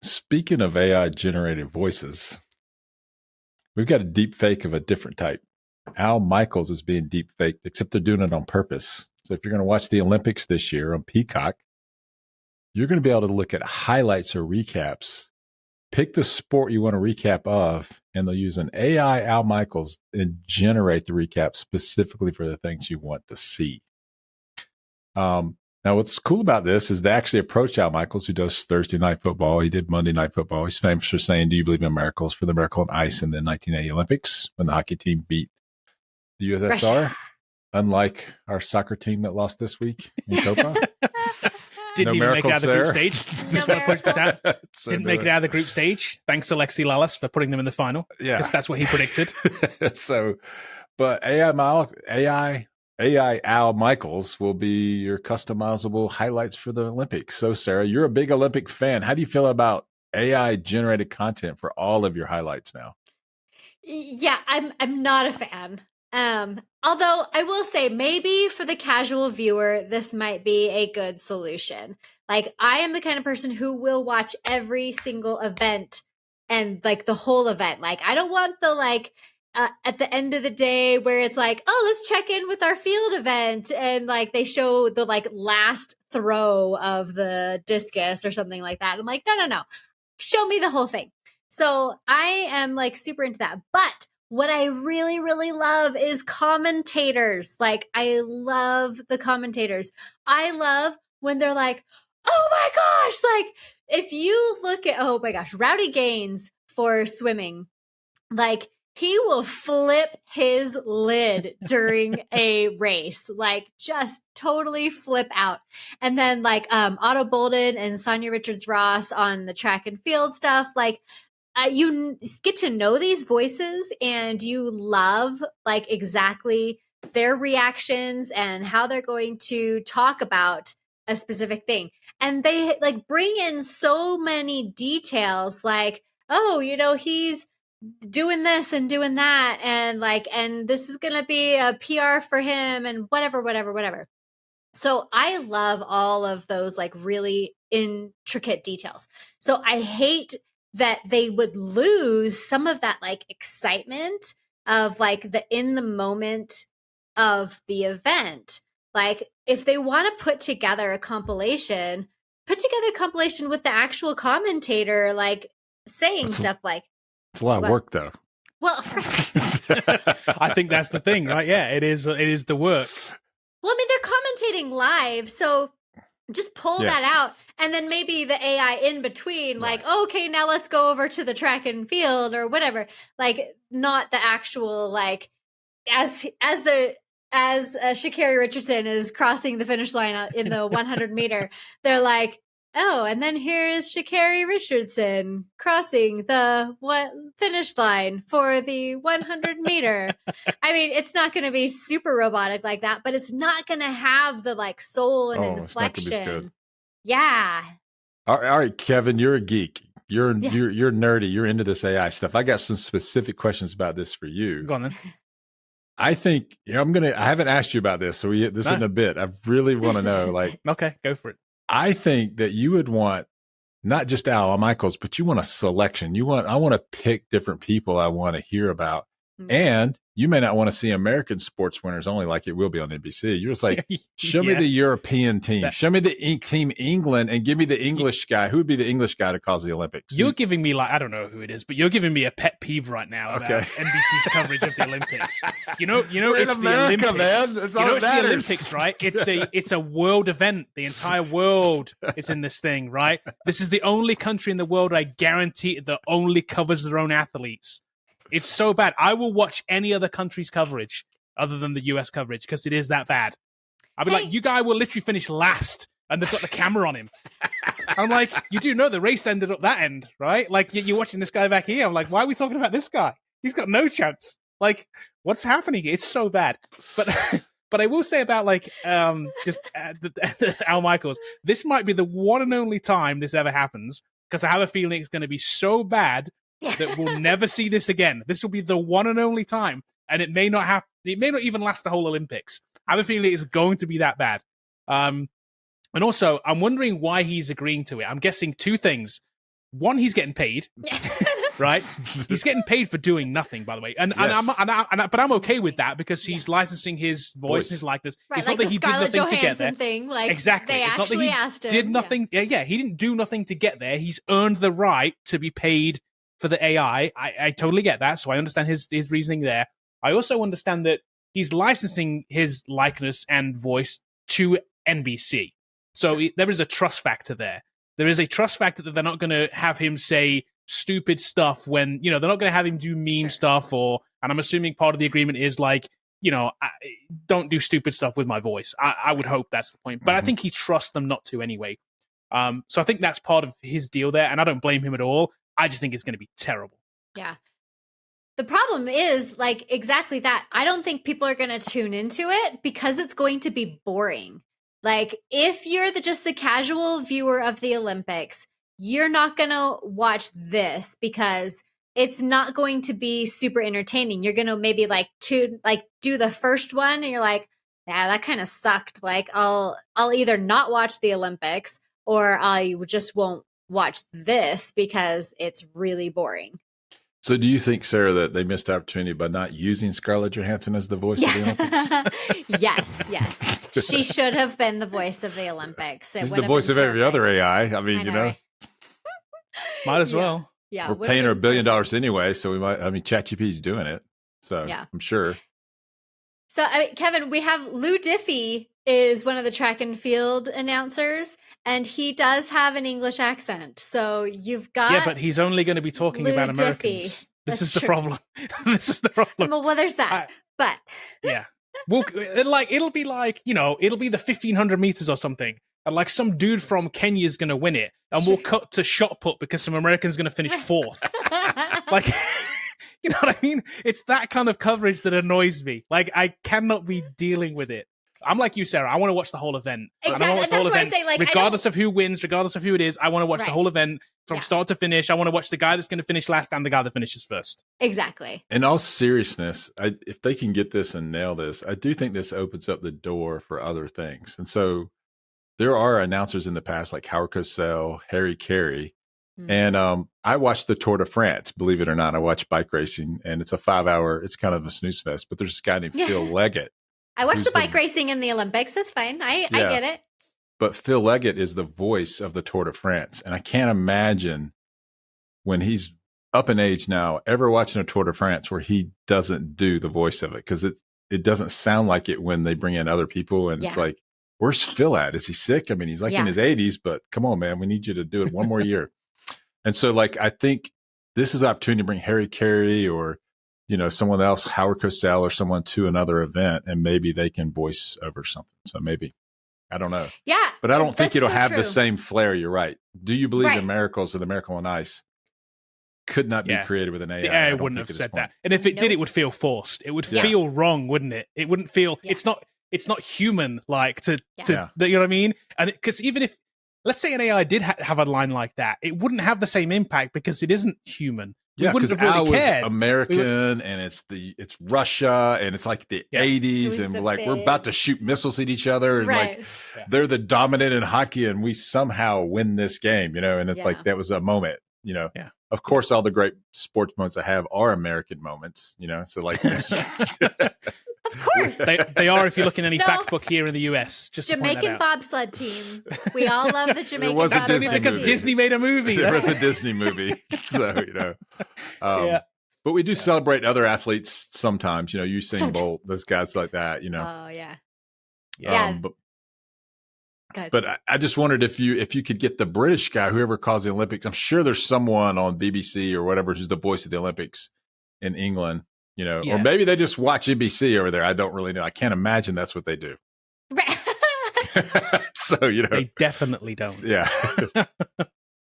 Speaking of AI generated voices, we've got a deep fake of a different type. Al Michaels is being deep faked, except they're doing it on purpose. So if you're going to watch the Olympics this year on Peacock, you're going to be able to look at highlights or recaps, pick the sport you want to recap of, and they'll use an AI Al Michaels and generate the recap specifically for the things you want to see. Now, what's cool about this is they actually approach Al Michaels, who does Thursday Night Football. He did Monday Night Football. He's famous for saying, "Do you believe in miracles?" for the Miracle on Ice in the 1980 Olympics when the hockey team beat the USSR, Russia. unlike our soccer team that lost this week in Copa. Didn't even make it out of the group stage. Just want to point this out. So Didn't make it out of the group stage. Thanks, Alexi Lalas, for putting them in the final. Yeah. Because that's what he predicted. So, but AI Al Michaels will be your customizable highlights for the Olympics. So, Sarah, you're a big Olympic fan. How do you feel about AI generated content for all of your highlights now? Yeah, I'm not a fan. Although I will say maybe for the casual viewer, this might be a good solution. Like, I am the kind of person who will watch every single event and like the whole event. Like, I don't want the at the end of the day where it's like, oh, let's check in with our field event. And like they show the like last throw of the discus or something like that. I'm like, no. Show me the whole thing. So I am like super into that. But what I really, really love is commentators. Like, I love the commentators. I love when they're like, oh my gosh, like if you look at, oh my gosh, Rowdy Gaines for swimming, like he will flip his lid during a race, like just totally flip out. And then like Otto Bolden and Sonia Richards-Ross on the track and field stuff, like you get to know these voices and you love like exactly their reactions and how they're going to talk about a specific thing. And they like bring in so many details like, oh, he's doing this and doing that. And like, and this is going to be a PR for him and whatever. So I love all of those like really intricate details. So I hate that they would lose some of that like excitement of like the in the moment of the event. Like if they want to put together a compilation with the actual commentator, like saying stuff like. It's a lot of work though. Well, I think that's the thing, right? Yeah, it is the work. Well, I mean, they're commentating live, so just pull that out. And then maybe the AI in between, like, okay, now let's go over to the track and field or whatever. Like, not the actual, like, as Sha'Carri Richardson is crossing the finish line in the 100 meter, they're like, oh, and then here's Sha'Carri Richardson crossing the finish line for the 100 meter. I mean, it's not going to be super robotic like that, but it's not going to have the like soul and inflection. It's not gonna be good. Yeah. All right, Kevin, you're a geek. You're nerdy. You're into this AI stuff. I got some specific questions about this for you. Go on then. I think I haven't asked you about this, so this isn't a bit. I really want to know. Like, okay, go for it. I think that you would want not just Al Michaels, but you want a selection. I want to pick different people I want to hear about. Mm-hmm. And you may not want to see American sports winners only like it will be on NBC. You're just like, show me the European team. Show me the team England and give me the English guy. Who would be the English guy to cause the Olympics? You're giving me like, I don't know who it is, but you're giving me a pet peeve right now about NBC's coverage of the Olympics. You know, it's America, the Olympics. Man. That's all it's the Olympics, right? It's a world event. The entire world is in this thing, right? This is the only country in the world I guarantee that only covers their own athletes. It's so bad. I will watch any other country's coverage other than the US coverage because it is that bad. I'll be like, you guy will literally finish last and they've got the camera on him. I'm like, you do know the race ended up that end, right? Like, you're watching this guy back here. I'm like, why are we talking about this guy? He's got no chance. Like, what's happening? It's so bad. But I will say about like Al Michaels, this might be the one and only time this ever happens because I have a feeling it's going to be so bad that we'll never see this again. This will be the one and only time, and it may not even last the whole Olympics. I have a feeling it's going to be that bad. And also, I'm wondering why he's agreeing to it. I'm guessing two things. one, he's getting paid, right? He's getting paid for doing nothing, by the way, but I'm okay with that because he's licensing his voice and his likeness. Right, it's like not that the he Scarlett did nothing to get there. Johansson thing, like Exactly. They it's not that actually he asked him. did nothing. Yeah, he didn't do nothing to get there. He's earned the right to be paid for the AI. I totally get that, so I understand his reasoning there. I also understand that he's licensing his likeness and voice to NBC. So there is a trust factor there. There is a trust factor that they're not going to have him say stupid stuff when, they're not going to have him do meme stuff and I'm assuming part of the agreement is like, don't do stupid stuff with my voice. I would hope that's the point. But I think he trusts them not to anyway. So I think that's part of his deal there. And I don't blame him at all. I just think it's going to be terrible. Yeah. The problem is like exactly that. I don't think people are going to tune into it because it's going to be boring. Like if you're just the casual viewer of the Olympics, you're not going to watch this because it's not going to be super entertaining. You're going to maybe do the first one and you're like, yeah, that kind of sucked. Like I'll either not watch the Olympics or I just won't watch this because it's really boring. So do you think, Sarah, that they missed opportunity by not using Scarlett Johansson as the voice of the Olympics? Yes. She should have been the voice of the Olympics. She's the voice of every other AI. I mean, Might as well. Yeah. We're paying her $1 billion anyway, so we might, ChatGPT's doing it. So I'm sure. So, Kevin, we have Lou Diffie is one of the track and field announcers, and he does have an English accent. So you've got... Yeah, but he's only going to be talking Lou about Americans. Diffie. This That's is the true. problem. This is the problem. Well, there's that. But... Yeah. Well, it'll be like, it'll be the 1,500 meters or something. And like some dude from Kenya is going to win it. And we'll cut to shot put because some American's going to finish fourth. Like... You know what I mean? It's that kind of coverage that annoys me. Like, I cannot be dealing with it. I'm like you, Sarah. I want to watch the whole event. Exactly. I want to watch the whole That's why I event, say, like, regardless of who wins, regardless of who it is. I want to watch the Right. whole event from start to finish. I want to watch the guy that's going to finish last and the guy that finishes first. Exactly. In all seriousness, if they can get this and nail this, I do think this opens up the door for other things. And so there are announcers in the past like Howard Cosell, Harry Carey. And I watched the Tour de France, believe it or not. I watched bike racing, and it's a 5-hour, it's kind of a snooze fest. But there's this guy named Phil Leggett. I watched the bike racing in the Olympics. That's fine. I get it. But Phil Leggett is the voice of the Tour de France. And I can't imagine when he's up in age now, ever watching a Tour de France where he doesn't do the voice of it. Because it doesn't sound like it when they bring in other people. And it's like, where's Phil at? Is he sick? I mean, he's like in his 80s, but come on, man, we need you to do it one more year. And so, like, I think this is an opportunity to bring Harry Carey or, someone else, Howard Cosell or someone to another event, and maybe they can voice over something. So maybe, I don't know. Yeah. But I don't think it'll have true. the same flair. You're right. Do you believe the Miracles or the Miracle on Ice could not be created with an AI? The AI wouldn't have said that. And if it did, it would feel forced. It would feel wrong, wouldn't it? It wouldn't feel, it's not human like to you know what I mean? And because even if, let's say an AI did have a line like that, it wouldn't have the same impact because it isn't human. We wouldn't have really cared. American, and it's Russia, and it's like the 80s, and we're about to shoot missiles at each other, and they're the dominant in hockey, and we somehow win this game, and it's like that was a moment, Of course, all the great sports moments I have are American moments, so like. Of course. They are if you look in any fact book here in the US. Just Jamaican bobsled team. We all love the Jamaican bobsled team. Because Disney made a movie. There was a Disney movie. So, But we do celebrate other athletes sometimes, Usain Bolt, those guys like that, Oh, yeah. But I just wondered if you could get the British guy, whoever calls the Olympics. I'm sure there's someone on BBC or whatever who's the voice of the Olympics in England. Or maybe they just watch NBC over there. I don't really know. I can't imagine that's what they do. Right. So, They definitely don't. Yeah.